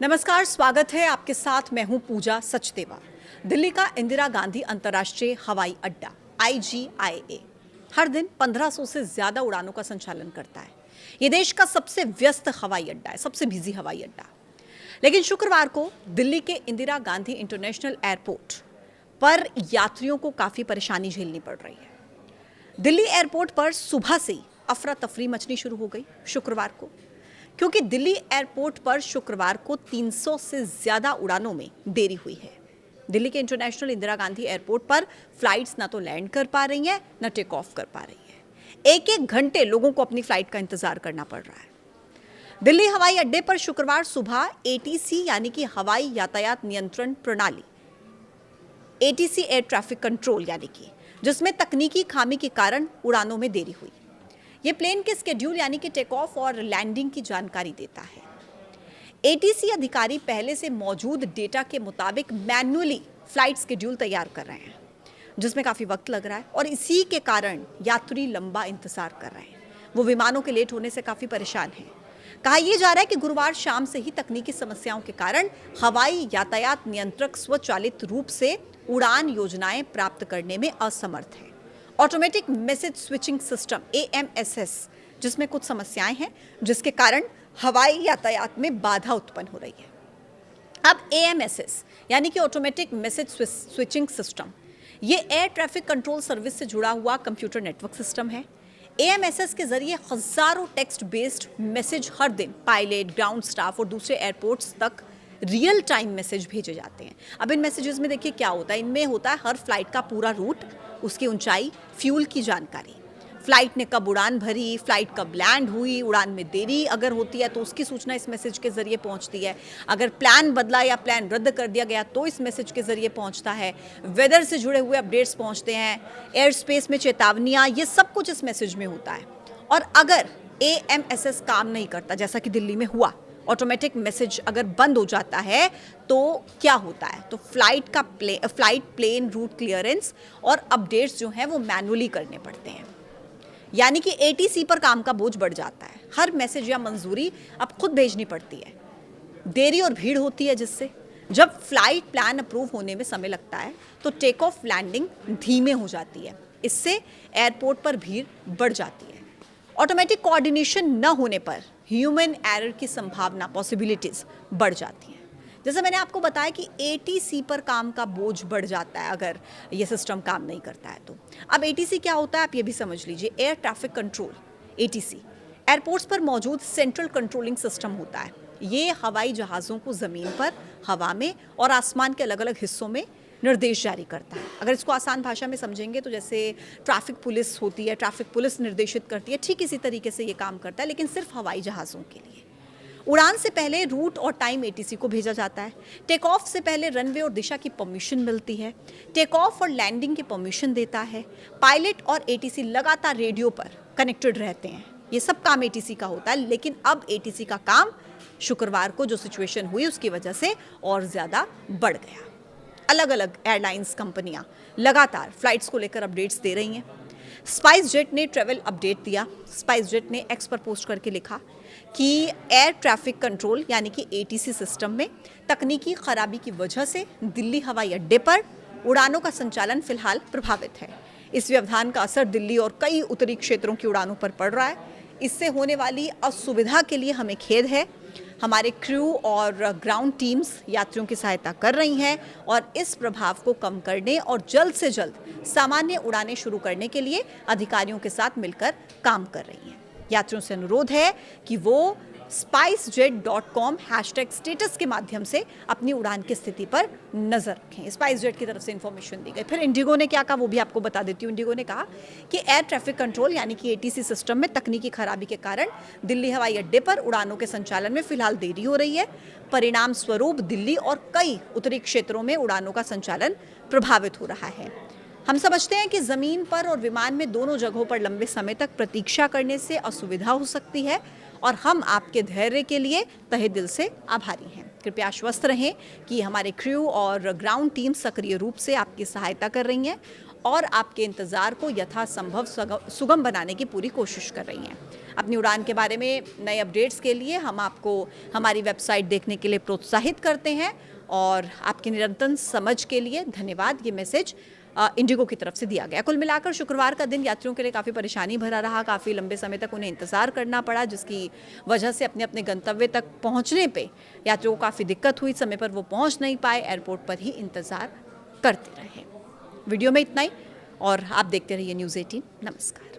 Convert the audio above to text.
नमस्कार, स्वागत है आपके साथ। मैं हूं पूजा सचदेवा। दिल्ली का इंदिरा गांधी अंतर्राष्ट्रीय हवाई अड्डा IGIA हर दिन 1500 से ज्यादा उड़ानों का संचालन करता है। ये देश का सबसे व्यस्त हवाई अड्डा है, सबसे बिजी हवाई अड्डा। लेकिन शुक्रवार को दिल्ली के इंदिरा गांधी इंटरनेशनल एयरपोर्ट पर यात्रियों को काफी परेशानी झेलनी पड़ रही है। दिल्ली एयरपोर्ट पर सुबह से ही अफरा तफरी मचनी शुरू हो गई शुक्रवार को, क्योंकि दिल्ली एयरपोर्ट पर शुक्रवार को 300 से ज्यादा उड़ानों में देरी हुई है। दिल्ली के इंटरनेशनल इंदिरा गांधी एयरपोर्ट पर फ्लाइट्स ना तो लैंड कर पा रही हैं, ना टेक ऑफ कर पा रही हैं। एक एक घंटे लोगों को अपनी फ्लाइट का इंतजार करना पड़ रहा है। दिल्ली हवाई अड्डे पर शुक्रवार सुबह ATC यानी कि हवाई यातायात नियंत्रण प्रणाली, ATC एयर ट्रैफिक कंट्रोल यानी कि, जिसमें तकनीकी खामी के कारण उड़ानों में देरी हुई। ये प्लेन के स्केड्यूल यानी कि टेक ऑफ और लैंडिंग की जानकारी देता है। ATC अधिकारी पहले से मौजूद डेटा के मुताबिक मैन्युअली फ्लाइट स्केड्यूल तैयार कर रहे हैं, जिसमें काफ़ी वक्त लग रहा है और इसी के कारण यात्री लंबा इंतजार कर रहे हैं। वो विमानों के लेट होने से काफ़ी परेशान हैं। कहा यह जा रहा है कि गुरुवार शाम से ही तकनीकी समस्याओं के कारण हवाई यातायात नियंत्रक स्वचालित रूप से उड़ान योजनाएं प्राप्त करने में असमर्थ है। Automatic message switching system AMSS, जिसमें कुछ समस्याएं हैं, जिसके कारण हवाई यातायात में बाधा उत्पन्न हो रही है। अब AMSS यानी कि ऑटोमेटिक मैसेज स्विचिंग सिस्टम, ये एयर ट्रैफिक कंट्रोल सर्विस से जुड़ा हुआ कंप्यूटर नेटवर्क सिस्टम है। AMSS के जरिए हजारों टेक्स्ट बेस्ड मैसेज हर दिन पायलट, ग्राउंड स्टाफ और दूसरे एयरपोर्ट्स तक रियल टाइम मैसेज भेजे जाते हैं। अब इन मैसेजेस में देखिए क्या होता है। इनमें होता है हर फ्लाइट का पूरा रूट, उसकी ऊंचाई, फ्यूल की जानकारी, फ्लाइट ने कब उड़ान भरी, फ्लाइट कब लैंड हुई, उड़ान में देरी अगर होती है तो उसकी सूचना इस मैसेज के जरिए पहुंचती है। अगर प्लान बदला या प्लान रद्द कर दिया गया तो इस मैसेज के जरिए पहुंचता है। वेदर से जुड़े हुए अपडेट्स पहुंचते हैं, एयर स्पेस में चेतावनियां, ये सब कुछ इस मैसेज में होता है। और अगर AMSS काम नहीं करता, जैसा कि दिल्ली में हुआ, ऑटोमेटिक मैसेज अगर बंद हो जाता है तो क्या होता है, तो फ्लाइट प्लेन रूट क्लियरेंस और अपडेट्स जो हैं वो मैन्युअली करने पड़ते हैं। यानी कि ATC पर काम का बोझ बढ़ जाता है। हर मैसेज या मंजूरी अब खुद भेजनी पड़ती है। देरी और भीड़ होती है, जिससे जब फ्लाइट प्लान अप्रूव होने में समय लगता है तो टेक ऑफ लैंडिंग धीमे हो जाती है। इससे एयरपोर्ट पर भीड़ बढ़ जाती है। ऑटोमेटिक कोऑर्डिनेशन न होने पर ह्यूमन एरर की संभावना, पॉसिबिलिटीज बढ़ जाती हैं। जैसे मैंने आपको बताया कि ATC पर काम का बोझ बढ़ जाता है अगर ये सिस्टम काम नहीं करता है तो। अब ATC क्या होता है आप ये भी समझ लीजिए। Air traffic control ATC airports पर मौजूद सेंट्रल कंट्रोलिंग सिस्टम होता है। ये हवाई जहाज़ों को ज़मीन पर, हवा में और आसमान के अलग अलग हिस्सों में निर्देश जारी करता है। अगर इसको आसान भाषा में समझेंगे तो जैसे ट्रैफिक पुलिस होती है, ट्रैफिक पुलिस निर्देशित करती है, ठीक इसी तरीके से ये काम करता है, लेकिन सिर्फ हवाई जहाज़ों के लिए। उड़ान से पहले रूट और टाइम ATC को भेजा जाता है। टेक ऑफ से पहले रनवे और दिशा की परमिशन मिलती है। टेक ऑफ और लैंडिंग की परमिशन देता है। पायलट और ATC लगातार रेडियो पर कनेक्टेड रहते हैं। ये सब काम ATC का होता है, लेकिन अब ATC का काम शुक्रवार को जो सिचुएशन हुई उसकी वजह से और ज़्यादा बढ़ गया। अलग अलग एयरलाइंस कंपनियां लगातार फ्लाइट्स को लेकर अपडेट्स दे रही हैं। स्पाइस जेट ने ट्रैवल अपडेट दिया। स्पाइस जेट ने X पर पोस्ट करके लिखा कि एयर ट्रैफिक कंट्रोल यानी कि ATC सिस्टम में तकनीकी खराबी की वजह से दिल्ली हवाई अड्डे पर उड़ानों का संचालन फिलहाल प्रभावित है। इस व्यवधान का असर दिल्ली और कई उत्तरी क्षेत्रों की उड़ानों पर पड़ रहा है। इससे होने वाली असुविधा के लिए हमें खेद है। हमारे क्रू और ग्राउंड टीम्स यात्रियों की सहायता कर रही हैं और इस प्रभाव को कम करने और जल्द से जल्द सामान्य उड़ानें शुरू करने के लिए अधिकारियों के साथ मिलकर काम कर रही हैं। यात्रियों से अनुरोध है कि वो spicejet.com #status के माध्यम से अपनी उड़ान की स्थिति पर नजर रखें। स्पाइसजेट की तरफ से इंफॉर्मेशन दी गई। फिर इंडिगो ने क्या कहा वो भी आपको बता देती हूँ। इंडिगो ने कहा कि एयर ट्रैफिक कंट्रोल यानी कि ATC सिस्टम में तकनीकी खराबी के कारण दिल्ली हवाई अड्डे पर उड़ानों के संचालन में फिलहाल देरी हो रही है। परिणाम स्वरूप दिल्ली और कई उत्तरी क्षेत्रों में उड़ानों का संचालन प्रभावित हो रहा है। हम समझते हैं कि जमीन पर और विमान में दोनों जगहों पर लंबे समय तक प्रतीक्षा करने से असुविधा हो सकती है और हम आपके धैर्य के लिए तहे दिल से आभारी हैं। कृपया आश्वस्त रहें कि हमारे क्रू और ग्राउंड टीम सक्रिय रूप से आपकी सहायता कर रही हैं और आपके इंतज़ार को यथासंभव सुगम बनाने की पूरी कोशिश कर रही हैं। अपनी उड़ान के बारे में नए अपडेट्स के लिए हम आपको हमारी वेबसाइट देखने के लिए प्रोत्साहित करते हैं और आपकी निरंतर समझ के लिए धन्यवाद। ये मैसेज इंडिगो की तरफ से दिया गया। कुल मिलाकर शुक्रवार का दिन यात्रियों के लिए काफ़ी परेशानी भरा रहा। काफ़ी लंबे समय तक उन्हें इंतज़ार करना पड़ा, जिसकी वजह से अपने अपने गंतव्य तक पहुंचने पे यात्रियों को काफ़ी दिक्कत हुई। समय पर वो पहुंच नहीं पाए, एयरपोर्ट पर ही इंतज़ार करते रहे। वीडियो में इतना ही और आप देखते रहिए न्यूज़ 18। नमस्कार।